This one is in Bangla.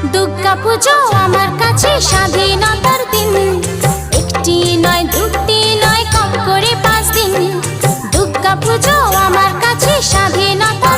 দুর্গা পুজো আমার কাছে স্বাধীনতার দিন, একটি নয় দুটি নয় কম করে 5 দিন। দুর্গা পুজো আমার কাছে স্বাধীনতা